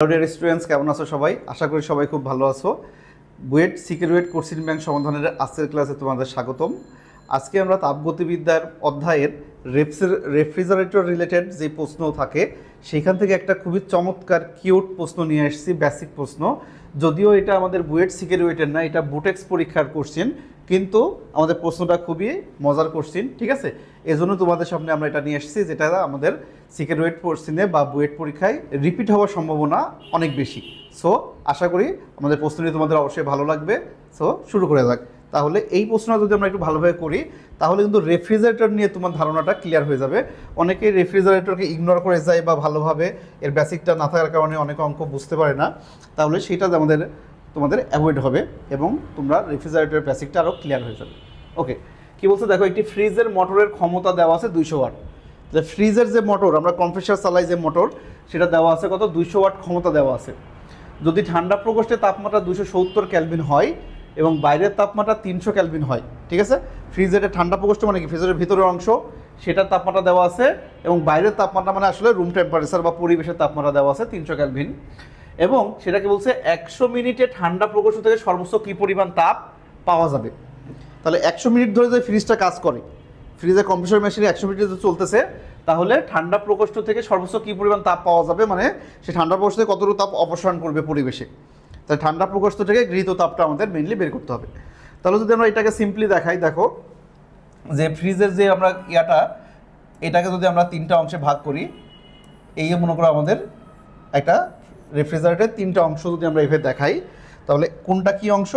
Hello dear students, কেমন আছো সবাই? আশা করি সবাই খুব ভালো আছো। বুয়েট সিকিউরিট কোশ্চেন ব্যাংক সমাধানের আজকের ক্লাসে তোমাদের স্বাগতম। আজকে আমরা তাপগতিবিদ্যার অধ্যায়ের রেফ্রিজারেটর রিলেটেড যে প্রশ্ন থাকে সেইখান থেকে একটা খুবই চমৎকার কিউট প্রশ্ন নিয়ে এসেছি, বেসিক প্রশ্ন। যদিও এটা আমাদের বুয়েট সিকিউরিটের না, এটা বুটেক্স পরীক্ষার কোশ্চেন, কিন্তু আমাদের প্রশ্নটা খুবই মজার কোশ্চেন, ঠিক আছে? এজন্য তোমাদের সামনে আমরা এটা নিয়ে এসেছি, যেটা আমাদের সিকিউরিট কোশ্চেনে বা বুয়েট পরীক্ষায় রিপিট হওয়ার সম্ভাবনা অনেক বেশি। সো আশা করি আমাদের প্রশ্নটি তোমাদের অবশ্যই ভালো লাগবে। সো শুরু করে যাক। তাহলে এই প্রশ্নটা যদি আমরা একটু ভালোভাবে করি তাহলে কিন্তু রেফ্রিজারেটর নিয়ে তোমার ধারণাটা ক্লিয়ার হয়ে যাবে। অনেকেই রেফ্রিজারেটরকে ইগনোর করে যায় বা ভালোভাবে এর বেসিকটা না থাকার কারণে অনেক অঙ্ক বুঝতে পারে না। তাহলে সেটা তোমাদের অ্যাভয়েড হবে এবং তোমরা রেফ্রিজারেটরের বেসিকটা আরও ক্লিয়ার হয়ে যাবে। ওকে, কী বলছে দেখো, একটি ফ্রিজের মোটরের ক্ষমতা দেওয়া আছে 200 ওয়াট। যে ফ্রিজের যে মোটর, আমরা কম্প্রেসার চালাই যে মোটর, সেটা দেওয়া আছে কত? 200 ওয়াট ক্ষমতা দেওয়া আছে। যদি ঠান্ডা প্রকোষ্ঠে তাপমাত্রা 270 ক্যালভিন হয় এবং বাইরের তাপমাত্রা 300 ক্যালভিন হয়, ঠিক আছে? ফ্রিজের ঠান্ডা প্রকোষ্ঠ মানে কি? ফ্রিজের ভিতরের অংশ, সেটার তাপমাত্রা দেওয়া আছে, এবং বাইরের তাপমাত্রা মানে আসলে রুম টেম্পারেচার বা পরিবেশের তাপমাত্রা দেওয়া আছে 300 ক্যালভিন। এবং সেটাকে বলছে 100 মিনিটে ঠান্ডা প্রকোষ্ঠ থেকে সর্বোচ্চ কী পরিমাণ তাপ পাওয়া যাবে। তাহলে 100 মিনিট ধরে যে ফ্রিজটা কাজ করে, ফ্রিজের কম্প্রেসর মেশিনে 100 মিনিট যদি চলতেছে, তাহলে ঠান্ডা প্রকোষ্ঠ থেকে সর্বোচ্চ কী পরিমাণ তাপ পাওয়া যাবে, মানে সে ঠান্ডা প্রকোষ্ঠ থেকে কতটুকু তাপ অপসারণ করবে পরিবেশে। তাই ঠান্ডা প্রকোষ্ঠ থেকে গৃহীত তাপটা আমাদের মেইনলি বের করতে হবে। তাহলে যদি আমরা এটাকে সিম্পলি দেখাই, দেখো যে ফ্রিজের যে আমরা এটাকে যদি আমরা 3টা অংশে ভাগ করি, এই মনে করো আমাদের একটা রেফ্রিজারেটরের 3টা অংশ যদি আমরা এভাবে দেখাই, তাহলে কোনটা কি অংশ?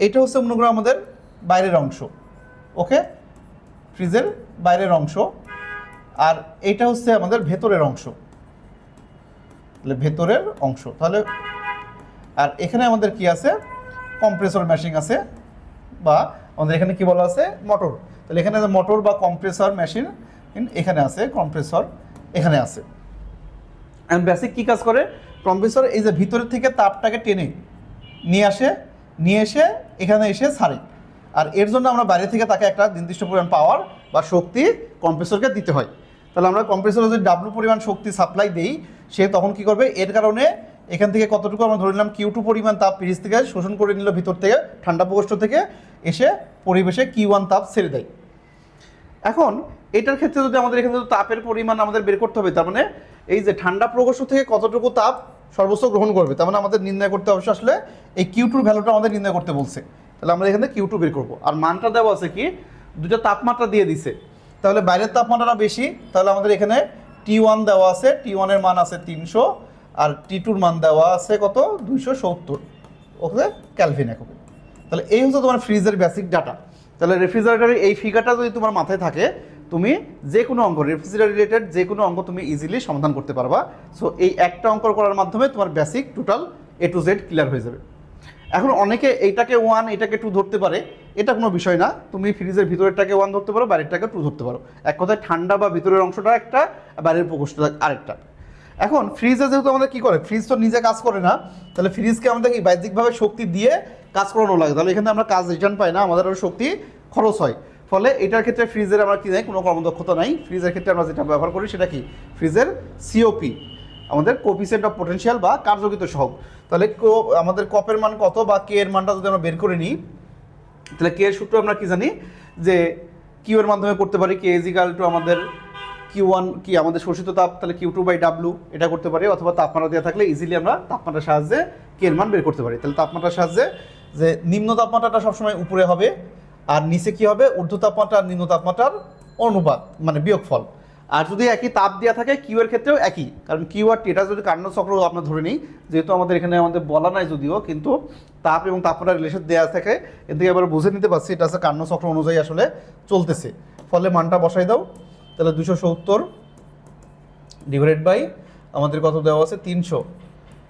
এটা হচ্ছে মনে করো আমাদের বাইরের অংশ, ওকে, ফ্রিজের বাইরের অংশ। আর এটা হচ্ছে আমাদের ভেতরের অংশ, তাহলে ভেতরের অংশ। তাহলে আর এখানে আমাদের কি আছে? কম্প্রেসর মেশিন আছে, বা আমাদের এখানে কি বলা আছে? মোটর। তাহলে এখানে মোটর বা কম্প্রেসর মেশিন এখানে আছে, কম্প্রেসর এখানে আছে। এন্ড বেসিক কী কাজ করে? কম্প্রেসর এই যে ভিতরের থেকে তাপটাকে টেনে নিয়ে এসে এখানে এসে ছাড়ে। আর এর জন্য আমরা বাইরে থেকে তাকে একটা নির্দিষ্ট পরিমাণ পাওয়ার বা শক্তি কম্প্রেসরকে দিতে হয়। তাহলে আমরা কম্প্রেসরে যদি ডাব্লু পরিমাণ শক্তি সাপ্লাই দিই, সে তখন কি করবে? এর কারণে এখান থেকে কতটুকু আমরা ধরে নিলাম Q2 পরিমাণ তাপ ফ্রিজ থেকে শোষণ করে নিল, ভিতর থেকে ঠান্ডা প্রকোষ্ঠ থেকে এসে পরিবেশে Q1 তাপ ছেড়ে দেয়। এখন এটার ক্ষেত্রে যদি আমাদের এখানে তাপের পরিমাণ আমাদের বের করতে হবে, তার মানে এই যে ঠান্ডা প্রকোষ্ঠ থেকে কতটুকু তাপ সর্বোচ্চ গ্রহণ করবে, তার মানে আমাদের নির্ণয় করতে অবশ্যই আসলে এই Q2 ভ্যালুটা আমাদের নির্ণয় করতে বলছে। তাহলে আমরা এখানে Q2 বের করবো। আর মানটা দেওয়া আছে কি? দুটো তাপমাত্রা দিয়ে দিছে। তাহলে বাইরের তাপমাত্রাটা বেশি, তাহলে আমাদের এখানে T1 দেওয়া আছে, T1 এর মান আছে 300, আর T2 মান দেওয়া আছে কত? 270, ওকে, ক্যালভিন এককে। তাহলে এই হচ্ছে তোমার ফ্রিজের বেসিক ডাটা। তাহলে রেফ্রিজারেটরের এই ফিগারটা যদি তোমার মাথায় থাকে, তুমি যে কোনো অঙ্ক, রেফ্রিজারেটর রিলেটেড যে কোনো অঙ্ক তুমি ইজিলি সমাধান করতে পারবা। সো এই একটা অঙ্ক করার মাধ্যমে তোমার basic total A to Z clear হয়ে যাবে। এখন অনেকে এইটাকে 1 এটাকে 2 ধরতে পারে, এটা কোনো বিষয় না। তুমি ফ্রিজের ভিতরেরটাকে 1 ধরতে পারো, বাইরেরটাকে 2 ধরতে পারো। এক কথায় ঠান্ডা বা ভিতরের অংশটা একটা, বাইরের প্রকোষ্ঠটা আরেকটা। এখন ফ্রিজে যেহেতু আমাদের কী করে? ফ্রিজ তো নিজে কাজ করে না, তাহলে ফ্রিজকে আমাদের কি বাহ্যিকভাবে শক্তি দিয়ে কাজ করানো লাগে। তাহলে এখানে আমরা কাজ রিটার্ন পাই না, আমাদের আরও শক্তি খরচ হয়। ফলে এটার ক্ষেত্রে ফ্রিজের আমরা কি নাই? কোনো কর্মদক্ষতা নাই। ফ্রিজের ক্ষেত্রে আমরা যেটা ব্যবহার করি সেটা কি? ফ্রিজের COP, আমাদের কোএফিসিয়েন্ট অফ পোটেনশিয়াল বা কার্যকৃত সহগ। তাহলে আমাদের কপের মান কত বা কে এর মানটা যদি আমরা বের করে নিই, তাহলে কে এর সূত্র আমরা কি জানি? যে কিউ এর মাধ্যমে করতে পারি, কে ইজিক্যাল টু আমাদের Q1 কি আমাদের শোষিত তাপ, তাহলে Q2/W এটা করতে পারি, অথবা তাপমাত্রা দেওয়া থাকলে ইজিলি আমরা তাপমাত্রার সাহায্যে কে এর মান বের করতে পারি। তাহলে তাপমাত্রার সাহায্যে যে নিম্ন তাপমাত্রাটা সবসময় উপরে হবে, আর নিচে কি হবে? ঊর্ধ্ব তাপমাত্রা আর নিম্ন তাপমাত্রার অনুপাত, মানে বিয়োগফল। আর যদি একই তাপ দেওয়া থাকে কিউ এর ক্ষেত্রেও একই, কারণ কিউ আর টি এটা যদি কার্নোট চক্র আমরা ধরে নিই, যেহেতু আমাদের এখানে আমাদের বলা নাই যদিও, কিন্তু তাপ এবং তাপমাত্রার রিলেশন দেওয়া থাকে, এর থেকে এবার বুঝে নিতে পারছি এটা আছে কার্নোট চক্র অনুযায়ী আসলে চলতেছে। ফলে মানটা বসাই দাও। তাহলে 270 ডিভাইডেড বাই আমাদের কত দেওয়া আছে? 300।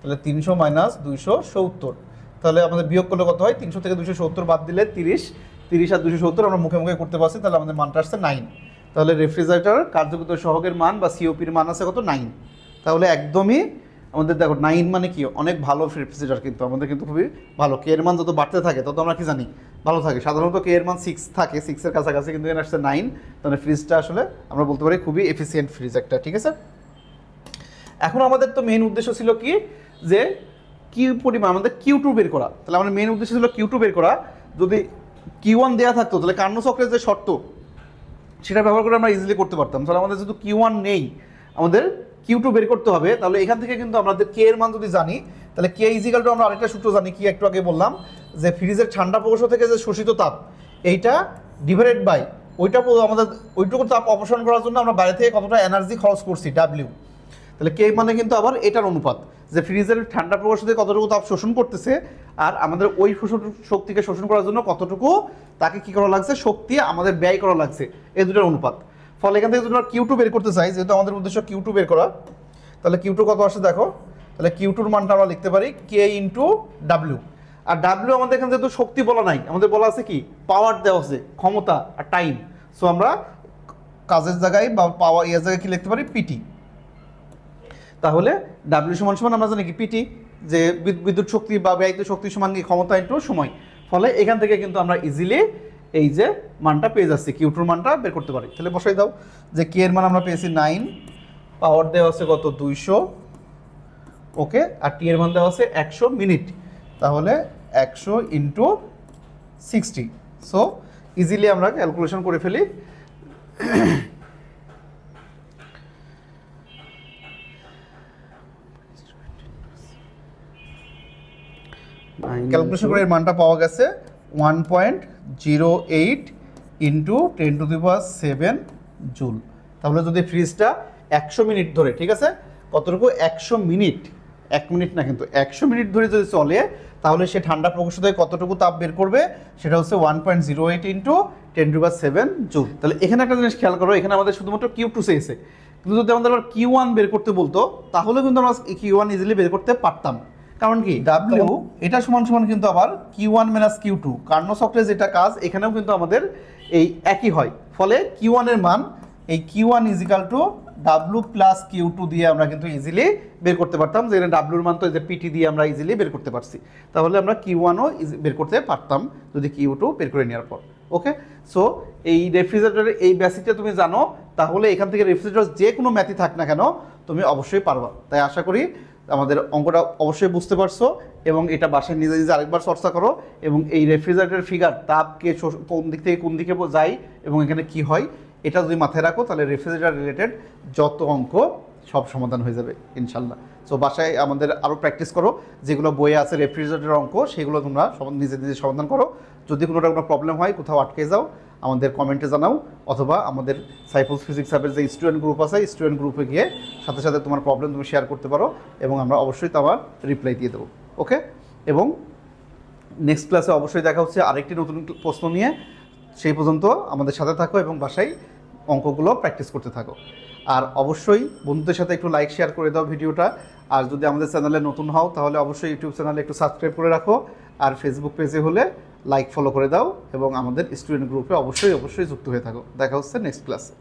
তাহলে 300 মাইনাস 270, তাহলে আমাদের বিয়োগ করলে কত হয়? 300 থেকে 270 বাদ দিলে 30 আর 270 আমরা মুখে মুখে করতে পারছি, তাহলে আমাদের মানটা আসছে 9। তাহলে রেফ্রিজারেটর কার্যকৃত সহগের মান বা COP-র মান আছে কত? 9। তাহলে একদমই আমাদের দেখো 9 মানে কি? অনেক ভালো রেফ্রিজারেটর, কিন্তু আমাদের কিন্তু খুবই ভালো। কে এর মান যত বাড়তে থাকে তত আমরা কি জানি? ভালো থাকে। সাধারণত কে এর মান 6 থাকে, 6-এর কাছাকাছি, কিন্তু এখানে আসছে 9। তাহলে ফ্রিজটা আসলে আমরা বলতে পারি খুবই এফিসিয়েন্ট ফ্রিজ একটা, ঠিক আছে? এখন আমাদের তো মেইন উদ্দেশ্য ছিল কি? যে কি পরিমাণ আমাদের কিউ টু বের করা। তাহলে আমাদের মেন উদ্দেশ্য ছিল কিউ টু বের করা। যদি কিউ ওয়ান দেওয়া থাকতো তাহলে কার্নো চক্রের যে শর্ত সেটা ব্যবহার করে আমরা ইজিলি করতে পারতাম। তাহলে আমাদের যেহেতু কিউ ওয়ান নেই, আমাদের কিউ টু বের করতে হবে। তাহলে এখান থেকে কিন্তু আমাদের কে এর মান যদি জানি, তাহলে কে ইজিক্যাল টু আমরা আরেকটা সূত্র জানি, কি একটু আগে বললাম, যে ফ্রিজের ঠান্ডা প্রকোষ্ঠ থেকে যে শোষিত তাপ এইটা ডিভাইডেড বাই ওইটা আমাদের ওইটুকু তাপ অপসারণ করার জন্য আমরা বাইরে থেকে কতটা এনার্জি খরচ করছি, ডাব্লিউ। তাহলে কে মানে কিন্তু আবার এটার অনুপাত, যে ফ্রিজের ঠান্ডা প্রকোষ্ঠ থেকে কতটুকু তাপ শোষণ করতেছে আর আমাদের ওই শক্তিকে শোষণ করার জন্য কতটুকু তাকে কি করা লাগছে, শক্তি আমাদের ব্যয় করা লাগছে, এই দুটোর অনুপাত। ফলে এখান থেকে যদি আমরা কিউ টু বের করতে চাই, যেহেতু আমাদের উদ্দেশ্য কিউ টু বের করা, তাহলে কিউ টু কত আসে দেখো। তাহলে কিউ টুর মানটা আমরা লিখতে পারি কে ইন্টু ডাব্লিউ। আর ডাব্লিউ আমাদের এখানে যেহেতু শক্তি বলা নাই, আমাদের বলা আছে কি পাওয়ার দেওয়া আছে, ক্ষমতা আর টাইম। সো আমরা কাজের জায়গায় বা পাওয়ার এর জায়গায় কি লিখতে পারি, পিটি। তাহলে ডাব্লিউ সমান সমান আমরা জানি কি পিটি, যে বিদ্যুৎ শক্তি বা ব্যয়িত শক্তি সমান কি ক্ষমতা ইন্টু সময়। ফলে এখান থেকে কিন্তু আমরা ইজিলি এই যে মানটা পেয়ে যাচ্ছি, কিউ টুর মানটা বের করতে পারি। তাহলে বসাই দাও যে কে এর মান আমরা পেয়েছি 9, পাওয়ার দেওয়া আছে কত 200, ওকে, আর টি এর মান দেওয়া আছে 100 মিনিট। তাহলে 100 ইন্টু 60। সো ইজিলি আমরা ক্যালকুলেশন করে ফেলি। ক্যালকুলেশন করে এর মানটা পাওয়া গেছে 1.08 ইন্টু 10⁷ জুল। তাহলে যদি ফ্রিজটা 100 মিনিট ধরে, ঠিক আছে, কতটুকু 100 মিনিট, 1 মিনিট না কিন্তু 100 মিনিট ধরে যদি চলে, তাহলে সে ঠান্ডা প্রকোষ্ঠ থেকে কতটুকু তাপ বের করবে, সেটা হচ্ছে 1.08 ইন্টু 10⁷ জুল। তাহলে এখানে একটা জিনিস খেয়াল করো, এখানে আমাদের শুধুমাত্র কিউ টু চেয়েছে, কিন্তু যদি আমাদের আবার কিউ ওয়ান বের করতে বলতো, তাহলে কিন্তু আমরা কিউ ওয়ান ইজিলি বের করতে পারতাম। কারণ কি ডাব্লিউ এটা সমান সমান কিন্তু আবার Q one minus Q two, Carnot চক্রে যেটা কাজ এখানেও কিন্তু আমাদের এই একই হয়। ফলে কিউ ওয়ানের মান এই Q one is equal to W plus Q two দিয়ে আমরা কিন্তু ইজিলি বের করতে পারতাম, যে ডাব্লিউর মান তো এই যে পিটি দিয়ে আমরা ইজিলি বের করতে পারছি। তাহলে আমরা কিউ ওয়ানও বের করতে পারতাম যদি কিউ টু বের করে নেওয়ার পর। ওকে, সো এই রেফ্রিজারেটরের এই বেসিকটা তুমি জানো, তাহলে এখান থেকে রেফ্রিজারেটর যে কোনো ম্যাথই থাক না কেন তুমি অবশ্যই পারবা। তাই আশা করি আমাদের অঙ্কটা অবশ্যই বুঝতে পারছো, এবং এটা বাসায় নিজে নিজে আরেকবার চর্চা করো। এবং এই রেফ্রিজারেটরের ফিগার তাপকে কোন দিক থেকে কোন দিকে যায় এবং এখানে কি হয়, এটা যদি মাথায় রাখো, তাহলে রেফ্রিজারেটর রিলেটেড যত অঙ্ক সব সমাধান হয়ে যাবে ইনশাল্লাহ। সো বাসায় আমাদের আরও প্র্যাকটিস করো, যেগুলো বইয়ে আছে রেফ্রিজারেটরের অঙ্ক সেগুলো তোমরা নিজে নিজে সমাধান করো। যদি কোনোটা কোনো প্রবলেম হয়, কোথাও আটকে যাও, আমাদের কমেন্টে জানাও, অথবা আমাদের সাইফুলস ফিজিক্স অ্যাপের যে স্টুডেন্ট গ্রুপ আছে, স্টুডেন্ট গ্রুপে গিয়ে সাথে সাথে তোমার প্রবলেম তুমি শেয়ার করতে পারো, এবং আমরা অবশ্যই তোমার রিপ্লাই দিয়ে দেবো। ওকে, এবং নেক্সট ক্লাসে অবশ্যই দেখা হচ্ছে আরেকটি নতুন প্রশ্ন নিয়ে। সেই পর্যন্ত আমাদের সাথে থাকো এবং বাসায় অঙ্কগুলো প্র্যাকটিস করতে থাকো। আর অবশ্যই বন্ধুদের সাথে একটু লাইক শেয়ার করে দাও ভিডিওটা। আর যদি আমাদের চ্যানেলে নতুন হও, তাহলে অবশ্যই ইউটিউব চ্যানেলে একটু সাবস্ক্রাইব করে রাখো, আর ফেসবুক পেজে হলে লাইক ফলো করে দাও, এবং আমাদের স্টুডেন্ট গ্রুপে অবশ্যই যুক্ত হয়ে থাকো। দেখা হচ্ছে নেক্সট ক্লাসে।